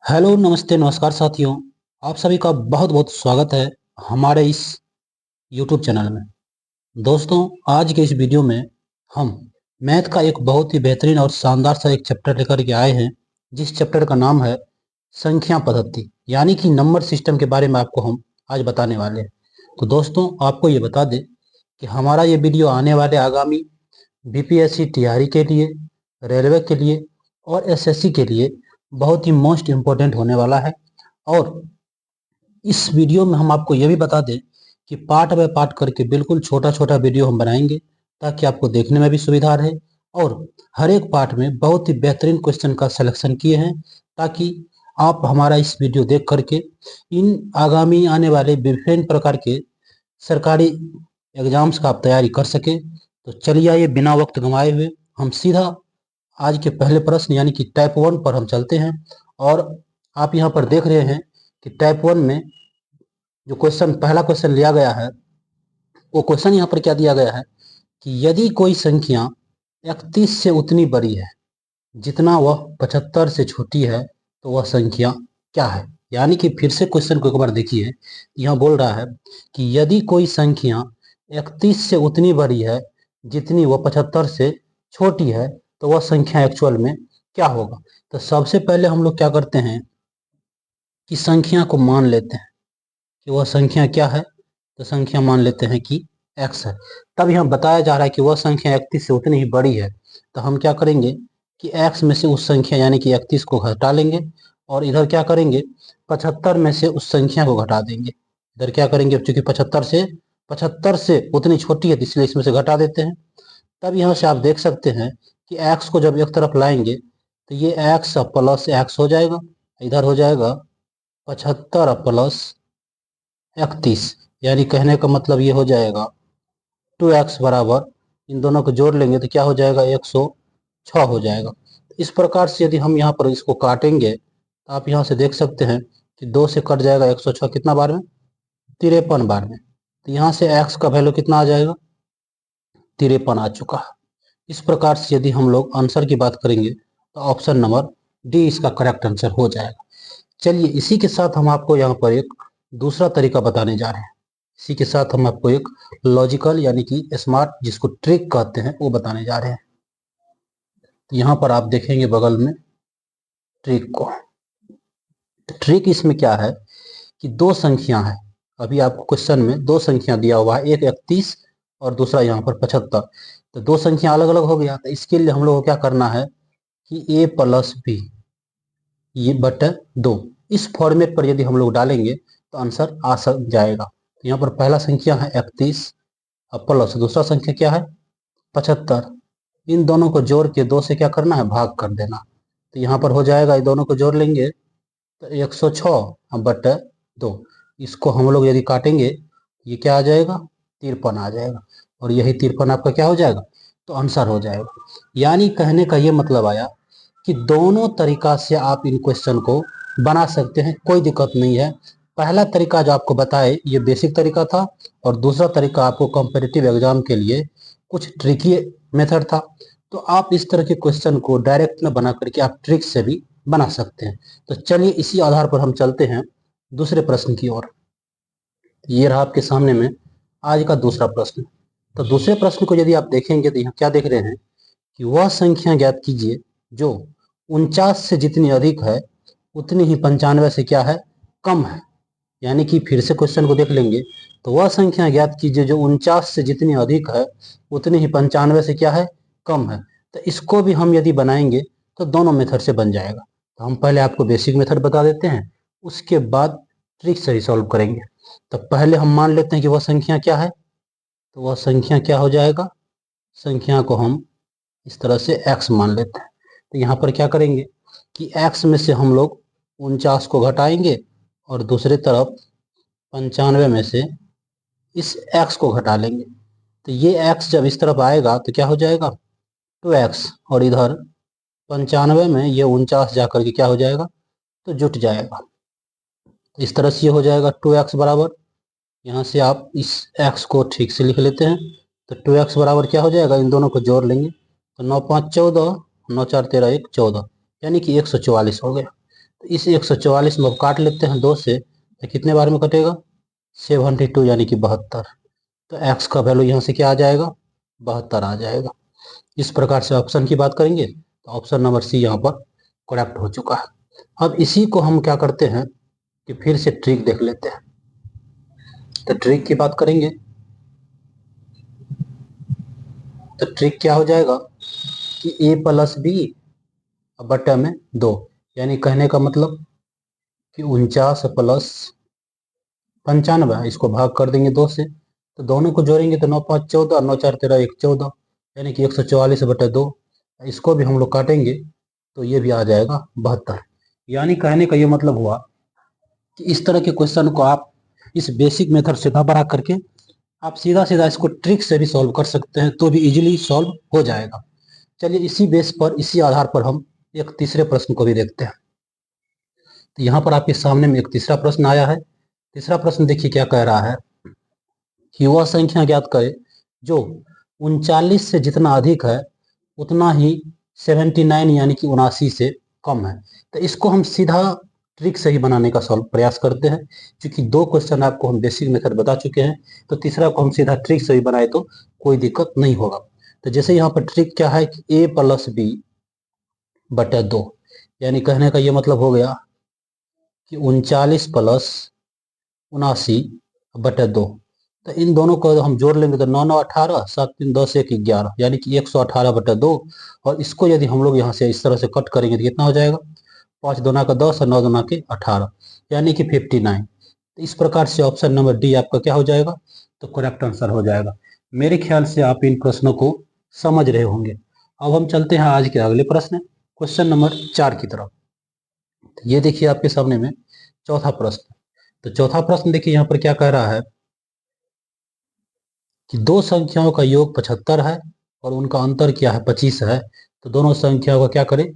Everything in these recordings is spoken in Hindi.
हेलो नमस्ते नमस्कार साथियों। आप सभी का बहुत बहुत स्वागत है हमारे इस यूट्यूब चैनल में। दोस्तों, आज के इस वीडियो में हम मैथ का एक बहुत ही बेहतरीन और शानदार सा एक चैप्टर लेकर के आए हैं, जिस चैप्टर का नाम है संख्या पद्धति, यानी कि नंबर सिस्टम के बारे में आपको हम आज बताने वाले हैं। तो दोस्तों, आपको ये बता दें कि हमारा ये वीडियो आने वाले आगामी बीपीएससी टीआरई के लिए, रेलवे के लिए और एसएससी के लिए बहुत ही मोस्ट इम्पोर्टेंट होने वाला है। और इस वीडियो में हम आपको यह भी बता दें कि पार्ट बाय पार्ट करके बिल्कुल छोटा छोटा वीडियो हम बनाएंगे, ताकि आपको देखने में भी सुविधा रहे। और हर एक पार्ट में बहुत ही बेहतरीन क्वेश्चन का सिलेक्शन किए हैं, ताकि आप हमारा इस वीडियो देख करके इन आगामी आने वाले विभिन्न प्रकार के सरकारी एग्जाम्स का आप तैयारी कर सके। तो चलिए, आइए बिना वक्त गंवाए हुए हम सीधा आज के पहले प्रश्न यानी कि टाइप 1 पर हम चलते हैं। और आप यहाँ पर देख रहे हैं कि टाइप 1 में जो पहला क्वेश्चन लिया गया है, वो क्वेश्चन यहाँ पर क्या दिया गया है कि यदि कोई संख्या 31 से उतनी बड़ी है जितना वह 75 से छोटी है, तो वह संख्या क्या है। यानी कि फिर से क्वेश्चन को एक बार देखिए, यहाँ बोल रहा है कि यदि कोई संख्या 31 से उतनी बड़ी है जितनी वह 75 से छोटी है, तो वह संख्या एक्चुअल में क्या होगा। तो सबसे पहले हम लोग क्या करते हैं कि संख्या को मान लेते हैं कि वह संख्या क्या है। तो संख्या मान लेते हैं कि x है। तब यहाँ बताया जा रहा है कि वह संख्या 31 से उतनी ही बड़ी है। तो हम क्या करेंगे कि x में से उस संख्या यानी कि 31 को घटा लेंगे, और इधर क्या करेंगे 75 में से उस संख्या को घटा देंगे। इधर क्या करेंगे, चूंकि 75 से उतनी छोटी है, इसलिए इसमें से घटा देते हैं। तब यहाँ से आप देख सकते हैं कि x को जब एक तरफ लाएंगे तो ये x प्लस x हो जाएगा, इधर हो जाएगा 75 प्लस 31, यानी कहने का मतलब ये हो जाएगा 2x बराबर, इन दोनों को जोड़ लेंगे तो क्या हो जाएगा 106 हो जाएगा। इस प्रकार से यदि हम यहाँ पर इसको काटेंगे तो आप यहाँ से देख सकते हैं कि 2 से कट जाएगा 106 कितना बार में, 53 बार में। तो यहाँ से x का वैल्यू कितना आ जाएगा, 53 आ चुका है। इस प्रकार से यदि हम लोग आंसर की बात करेंगे तो ऑप्शन नंबर डी इसका करेक्ट आंसर हो जाएगा। चलिए, इसी के साथ हम आपको यहाँ पर एक दूसरा तरीका बताने जा रहे हैं। इसी के साथ हम आपको एक लॉजिकल यानी कि स्मार्ट, जिसको ट्रिक कहते हैं, वो बताने जा रहे हैं। तो यहाँ पर आप देखेंगे बगल में ट्रिक को। ट्रिक इसमें क्या है कि दो संख्या है। अभी आपको क्वेश्चन में दो संख्या दिया हुआ है, एक 31 और दूसरा यहाँ पर 75। तो दो संख्या अलग अलग हो गया। तो इसके लिए हम लोग को क्या करना है कि a प्लस बी ये बटे 2, इस फॉर्मेट पर यदि हम लोग डालेंगे तो आंसर आ सक जाएगा। तो यहाँ पर पहला संख्या है 31 और प्लस दूसरा संख्या क्या है 75। इन दोनों को जोड़ के 2 से क्या करना है, भाग कर देना। तो यहाँ पर हो जाएगा, ये दोनों को जोड़ लेंगे तो 106 बटे 2। इसको हम लोग यदि काटेंगे ये क्या आ जाएगा, 53 आ जाएगा। और यही 53 आपका क्या हो जाएगा, तो आंसर हो जाएगा। यानी कहने का ये मतलब आया कि दोनों तरीका से आप इन क्वेश्चन को बना सकते हैं, कोई दिक्कत नहीं है। पहला तरीका जो आपको बताए ये बेसिक तरीका था, और दूसरा तरीका आपको कॉम्पिटिटिव एग्जाम के लिए कुछ ट्रिकी मेथड था। तो आप इस तरह के क्वेश्चन को डायरेक्ट न बना करके आप ट्रिक से भी बना सकते हैं। तो चलिए, इसी आधार पर हम चलते हैं दूसरे प्रश्न की ओर। ये रहा आपके सामने में आज का दूसरा प्रश्न। तो दूसरे प्रश्न को यदि आप देखेंगे तो यहाँ क्या देख रहे हैं कि वह संख्या ज्ञात कीजिए जो 49 से जितनी अधिक है उतनी ही 95 से क्या है, कम है। यानी कि फिर से क्वेश्चन को देख लेंगे तो वह संख्या ज्ञात कीजिए जो 49 से जितनी अधिक है उतनी ही 95 से क्या है, कम है। तो इसको भी हम यदि बनाएंगे तो दोनों मेथड से बन जाएगा। तो हम पहले आपको बेसिक मेथड बता देते हैं, उसके बाद ट्रिक से ही सॉल्व करेंगे। तो पहले हम मान लेते हैं कि वह संख्या क्या है। तो वह संख्या क्या हो जाएगा, संख्या को हम इस तरह से x मान लेते हैं। तो यहाँ पर क्या करेंगे कि x में से हम लोग 49 को घटाएंगे, और दूसरी तरफ 95 में से इस x को घटा लेंगे। तो ये x जब इस तरफ आएगा तो क्या हो जाएगा 2x, और इधर 95 में ये 49 जाकर के क्या हो जाएगा, तो जुट जाएगा। तो इस तरह से ये हो जाएगा 2x बराबर, यहाँ से आप इस x को ठीक से लिख लेते हैं। तो 2x बराबर क्या हो जाएगा, इन दोनों को जोड़ लेंगे तो 9 5 14, 9 4 13 1 14, यानी कि 144 हो गया। इस 144 में काट लेते हैं 2 से, तो कितने बार में कटेगा? 72 यानी कि 72। तो x का वैल्यू यहाँ से क्या आ जाएगा? 72 आ जाएगा। इस प्रकार से ऑप्शन की बात करेंगे तो ऑप्शन नंबर सी यहाँ पर करेक्ट हो चुका है। अब इसी को हम क्या करते हैं कि फिर से ट्रिक देख लेते हैं। तो ट्रिक की बात करेंगे तो ट्रिक क्या हो जाएगा कि a प्लस बी बटा में 2, यानी कहने का मतलब कि 49 प्लस 95, इसको भाग कर देंगे 2 से, तो दोनों को जोड़ेंगे तो 9 5 14, 9 4 13 1 14, यानी कि 144 बटा 2। इसको भी हम लोग काटेंगे तो ये भी आ जाएगा 72। यानी कहने का ये मतलब हुआ कि इस तरह के क्वेश्चन को आप इस बेसिक मेथड से ना बना करके आप सीधा सीधा इसको ट्रिक से भी सॉल्व कर सकते हैं, तो भी इजीली सॉल्व हो जाएगा। चलिए इसी बेस पर, इसी आधार पर हम एक तीसरे प्रश्न को भी देखते हैं। तो यहाँ पर आपके सामने में एक तीसरा प्रश्न आया है। तीसरा प्रश्न देखिए क्या कह रहा है कि वह संख्या ज्ञात करे जो 39 से जितना अधिक है उतना ही 79 यानी कि 79 से कम है। तो इसको हम सीधा ट्रिक से ही बनाने का सॉल्व प्रयास करते हैं। क्योंकि 2 क्वेश्चन आपको हम बेसिक मेथड बता चुके हैं, तो तीसरा को हम सीधा ट्रिक से ही बनाए तो कोई दिक्कत नहीं होगा। तो जैसे यहाँ पर ट्रिक क्या है कि a प्लस बी बटा 2, यानी कहने का ये मतलब हो गया कि 39 प्लस 79 बटा 2। तो इन दोनों को हम जोड़ लेंगे तो 9 9 18, 7 3 10 1 11, यानी कि 118 बटा 2। और इसको यदि हम लोग यहाँ से इस तरह से कट करेंगे तो कितना हो जाएगा? 5 दूना का 10 और 9 दूना के 18, यानी कि 59। तो इस प्रकार से ऑप्शन नंबर डी आपका क्या हो जाएगा? तो करेक्ट आंसर हो जाएगा। मेरे ख्याल से आप इन प्रश्नों को समझ रहे होंगे। अब हम चलते हैं आज के अगले प्रश्न, क्वेश्चन नंबर 4 की तरफ। तो ये देखिए आपके सामने में चौथा प्रश्न। तो चौथा प्रश्न देखिए यहाँ पर क्या कह रहा है कि दो संख्याओं का योग 75 है और उनका अंतर क्या है? 25 है। तो दोनों संख्याओं का क्या करें?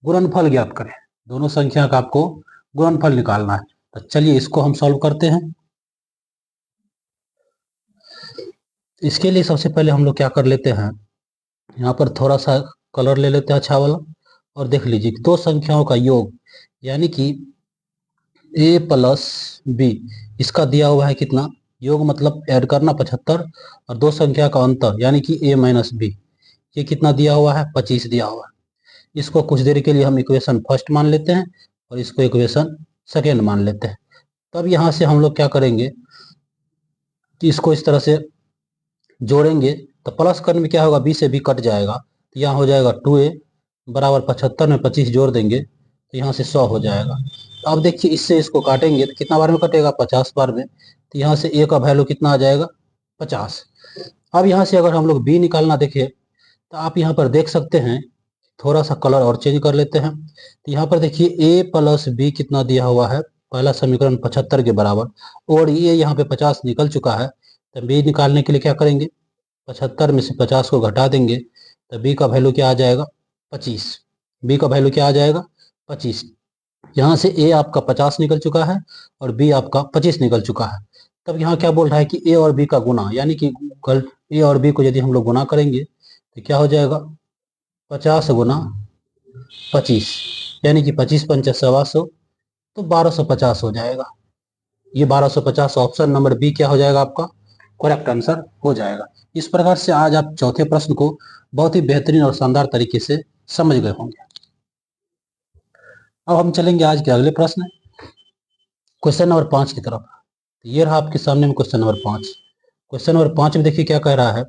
गुणनफल ज्ञात करें। दोनों संख्या का आपको गुणनफल निकालना है। तो चलिए इसको हम सॉल्व करते हैं। इसके लिए सबसे पहले हम लोग क्या कर लेते हैं, यहाँ पर थोड़ा सा कलर ले लेते हैं अच्छा वाला, और देख लीजिए दो संख्याओं का योग यानी कि a प्लस बी, इसका दिया हुआ है कितना? योग मतलब ऐड करना 75, और दो संख्या का अंतर यानी कि a माइनस बी, ये कितना दिया हुआ है? 25 दिया हुआ है। इसको कुछ देर के लिए हम इक्वेशन फर्स्ट मान लेते हैं और इसको इक्वेशन सेकेंड मान लेते हैं। तब यहाँ से हम लोग क्या करेंगे कि इसको इस तरह से जोड़ेंगे, तो प्लस करने में क्या होगा? बी से बी कट जाएगा, तो यहाँ हो जाएगा 2a बराबर 75 में 25 जोड़ देंगे तो यहाँ से 100 हो जाएगा। तो अब देखिए इससे इसको काटेंगे तो कितना बार में कटेगा? 50 बार में। तो यहाँ से a का वैल्यू कितना आ जाएगा? 50। अब यहाँ से अगर हम लोग b निकालना देखें तो आप यहाँ पर देख सकते हैं, थोड़ा सा कलर और चेंज कर लेते हैं। तो यहाँ पर देखिए a प्लस बी कितना दिया हुआ है? पहला समीकरण 75 के बराबर, और ये यहाँ पे 50 निकल चुका है। तो b निकालने के लिए क्या करेंगे? 75 में से 50 को घटा देंगे तो b का वैल्यू क्या आ जाएगा? 25। b का वैल्यू क्या आ जाएगा? 25। यहाँ से a आपका 50 निकल चुका है और b आपका 25 निकल चुका है। तब यहाँ क्या बोल रहा है कि a और b का गुना, यानी कि a और b को यदि हम लोग गुना करेंगे तो क्या हो जाएगा? 50 गुना 25, यानी कि 25 पंचा 125, तो 1250 हो जाएगा। ये 1250 ऑप्शन नंबर बी क्या हो जाएगा? आपका करेक्ट आंसर हो जाएगा। इस प्रकार से आज आप चौथे प्रश्न को बहुत ही बेहतरीन और शानदार तरीके से समझ गए होंगे। अब हम चलेंगे आज के अगले प्रश्न, क्वेश्चन नंबर 5 की तरफ। ये रहा आपके सामने में क्वेश्चन नंबर 5। क्वेश्चन नंबर 5 में देखिए क्या कह रहा है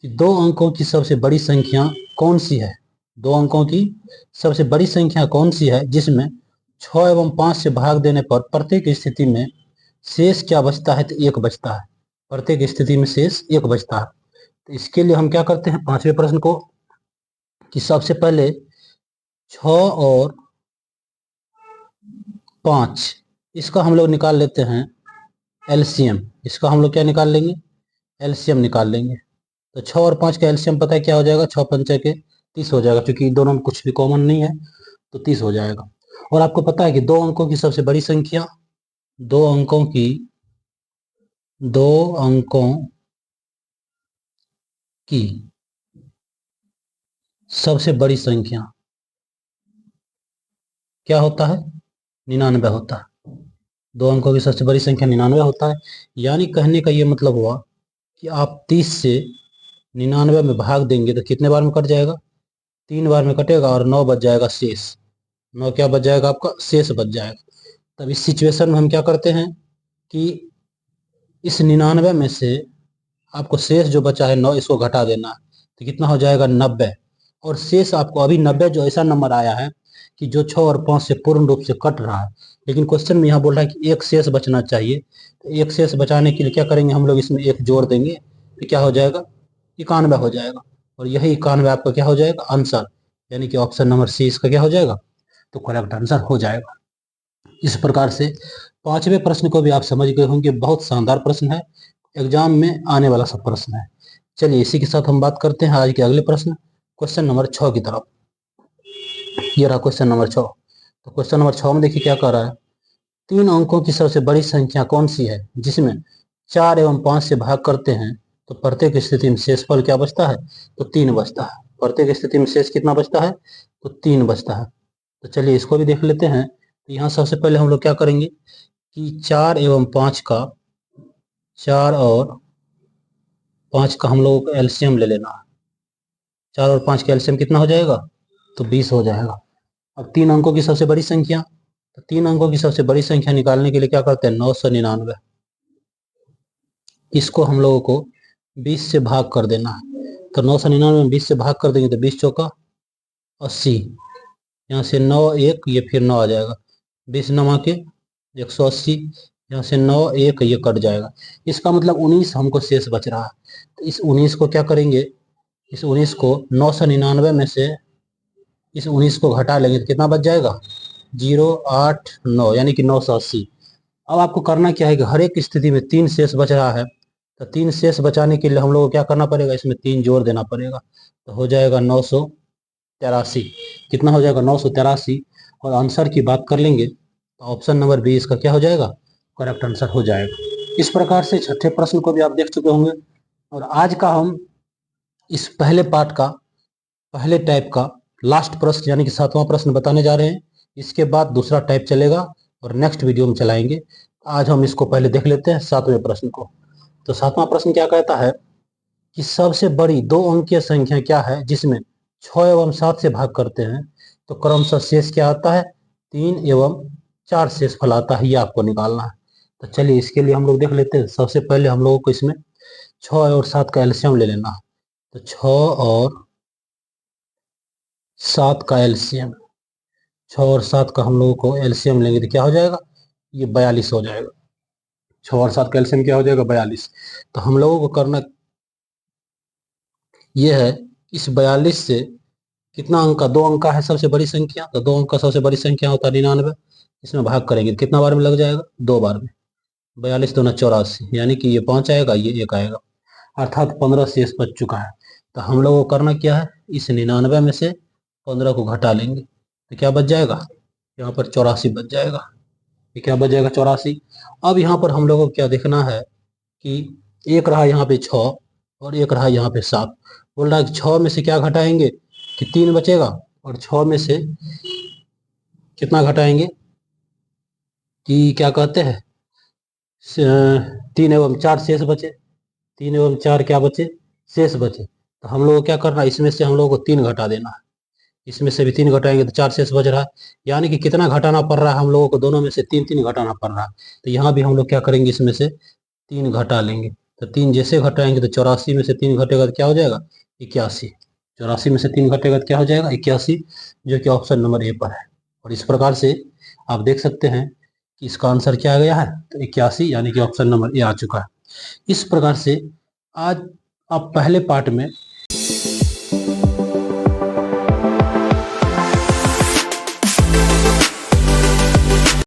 कि दो अंकों की सबसे बड़ी संख्या कौन सी है? दो अंकों की सबसे बड़ी संख्या कौन सी है जिसमें 6 एवं 5 से भाग देने पर प्रत्येक स्थिति में शेष क्या बचता है? तो 1 बचता है। प्रत्येक स्थिति में शेष 1 बचता है। तो इसके लिए हम क्या करते हैं पांचवें प्रश्न को कि सबसे पहले 6 और 5, इसका हम लोग निकाल लेते हैं एलसीएम। इसका हम लोग क्या निकाल लेंगे? एलसीएम निकाल लेंगे। तो 6 और 5 का एलसीएम पता है क्या हो जाएगा? 6 पंचे के 30 हो जाएगा, क्योंकि दोनों में कुछ भी कॉमन नहीं है, तो 30 हो जाएगा। और आपको पता है कि दो अंकों की सबसे बड़ी संख्या, दो अंकों की दो अंकों की सबसे बड़ी संख्या क्या होता है? 99 होता है। 2 अंकों की सबसे बड़ी संख्या 99 होता है। यानी कहने का ये मतलब हुआ कि आप 30 से 99 में भाग देंगे तो कितने बार में कट जाएगा? 3 बार में कटेगा और 9 बच जाएगा शेष। 9 क्या बच जाएगा? आपका शेष बच जाएगा। तब इस सिचुएशन में हम क्या करते हैं कि इस 99 में से आपको शेष जो बचा है 9, इसको घटा देना है। तो कितना हो जाएगा? 90। और शेष आपको अभी 90 जो ऐसा नंबर आया है कि जो 6 और 5 से पूर्ण रूप से कट रहा है, लेकिन क्वेश्चन में यहाँ बोल रहा है कि एक शेष बचना चाहिए। तो एक शेष बचाने के लिए क्या करेंगे हम लोग? इसमें एक जोड़ देंगे तो क्या हो जाएगा? 91 हो जाएगा। और यही 91 आपका क्या हो जाएगा? आंसर, यानी कि ऑप्शन नंबर सी इसका क्या हो जाएगा? तो करेक्ट आंसर हो जाएगा। इस प्रकार से 5वें प्रश्न को भी आप समझ गए होंगे। बहुत शानदार प्रश्न है, एग्जाम में आने वाला सब प्रश्न है। चलिए इसी के साथ हम बात करते हैं आज के अगले प्रश्न, क्वेश्चन नंबर 6 की तरफ। ये रहा क्वेश्चन नंबर 6। तो क्वेश्चन नंबर 6 में देखिए क्या कह रहा है। 3 अंकों की सबसे बड़ी संख्या कौन सी है जिसमें 4 एवं 5 से भाग करते हैं तो प्रत्येक स्थिति में शेषफल क्या बचता है? तो 3 बचता है। प्रत्येक स्थिति में शेष कितना बचता है? तो 3 बचता है। तो चलिए इसको भी देख लेते हैं। तो यहाँ सबसे पहले हम लोग क्या करेंगे कि 4 एवं 5 का, 4 और 5 का हम लोगों को एलसीएम ले लेना है। 4 और 5 का एलसीएम कितना हो जाएगा? तो 20 हो जाएगा। अब 3 अंकों की सबसे बड़ी संख्या, तो 3 अंकों की सबसे बड़ी संख्या निकालने के लिए क्या करते हैं? 999। इसको हम लोगों को 20 से भाग कर देना है। तो 999 में 20 से भाग कर देंगे तो 20 चौका 80। यहाँ से 9 1, ये फिर 9 आ जाएगा। 20 9 के 180, यहाँ से 9 1 ये कट जाएगा। इसका मतलब 19 हमको शेष बच रहा है। तो इस 19 को क्या करेंगे? इस 19 को 999 में से इस 19 को घटा लेंगे तो कितना बच जाएगा? 089, यानी कि 980। अब आपको करना क्या है कि हर एक स्थिति में 3 शेष बच रहा है। तो 3 शेष बचाने के लिए हम लोग को क्या करना पड़ेगा? इसमें 3 जोड़ देना पड़ेगा। तो हो जाएगा 983। कितना हो जाएगा? 983। और आंसर की बात कर लेंगे तो ऑप्शन नंबर बी इसका क्या हो जाएगा? करेक्ट आंसर हो जाएगा। इस प्रकार से छठे प्रश्न को भी आप देख चुके होंगे। और आज का हम इस पहले पार्ट का, पहले टाइप का लास्ट प्रश्न यानी कि 7वां प्रश्न बताने जा रहे हैं। इसके बाद दूसरा टाइप चलेगा और नेक्स्ट वीडियो में चलाएंगे। आज हम इसको पहले देख लेते हैं 7वें प्रश्न को। तो 7वां प्रश्न क्या कहता है कि सबसे बड़ी 2 अंकीय संख्या क्या है जिसमें 6 एवं 7 से भाग करते हैं तो क्रमशः शेष क्या आता है? 3 एवं 4 शेष फल आता है। ये आपको निकालना है। तो चलिए इसके लिए हम लोग देख लेते हैं। सबसे पहले हम लोगों को इसमें 6 और 7 का एलसीएम ले लेना है। तो 6 और 7 का एलसीएम, 6 और 7 का हम लोगों को एलसीएम लेंगे तो क्या हो जाएगा? ये 42 हो जाएगा। 6 और 7 का एलसीएम क्या हो जाएगा? 42। तो हम लोगों को करना ये है, इस 42 से कितना अंक का? 2 अंक का है सबसे बड़ी संख्या। तो 2 अंक का सबसे बड़ी संख्या होता है 99। इसमें भाग करेंगे तो कितना बार में लग जाएगा? 2 बार में। 42 दूना 84, यानी कि ये 5 आएगा, ये 1 आएगा, अर्थात 15 शेष बच चुका है। तो हम लोगों को करना क्या है? इस 99 में से 15 को घटा लेंगे तो क्या बच जाएगा? यहाँ पर 84 बच जाएगा। ये क्या बच जाएगा? 84। अब यहाँ पर हम लोगों को क्या देखना है कि एक रहा यहाँ पे 6 और एक रहा यहाँ पे 7। बोल रहा है कि 6 में से क्या घटाएंगे कि 3 बचेगा, और 6 में से कितना घटाएंगे कि क्या कहते हैं 3 एवं 4 शेष बचे। 3 एवं 4 क्या बचे? शेष बचे। तो हम लोग को क्या करना है? इसमें से हम लोग को 3 घटा देना है। इसमें से भी 3 घटाएंगे तो 4 शेष बच रहा है। यानी कि कितना घटाना पड़ रहा है हम लोगों को? दोनों में से 3 3 घटाना पड़ रहा है। तो यहाँ भी हम लोग क्या करेंगे? इसमें से 3 घटा लेंगे। तो 3 जैसे घटाएंगे तो 84 में से 3 घटेगा तो क्या हो जाएगा? 81। 84 में से 3 घटेगा तो क्या हो जाएगा? 81, जो कि ऑप्शन नंबर ए पर है। और इस प्रकार से आप देख सकते हैं कि इसका आंसर क्या आ गया है? तो 81, यानी कि ऑप्शन नंबर ए आ चुका है। इस प्रकार से आज आप पहले पार्ट में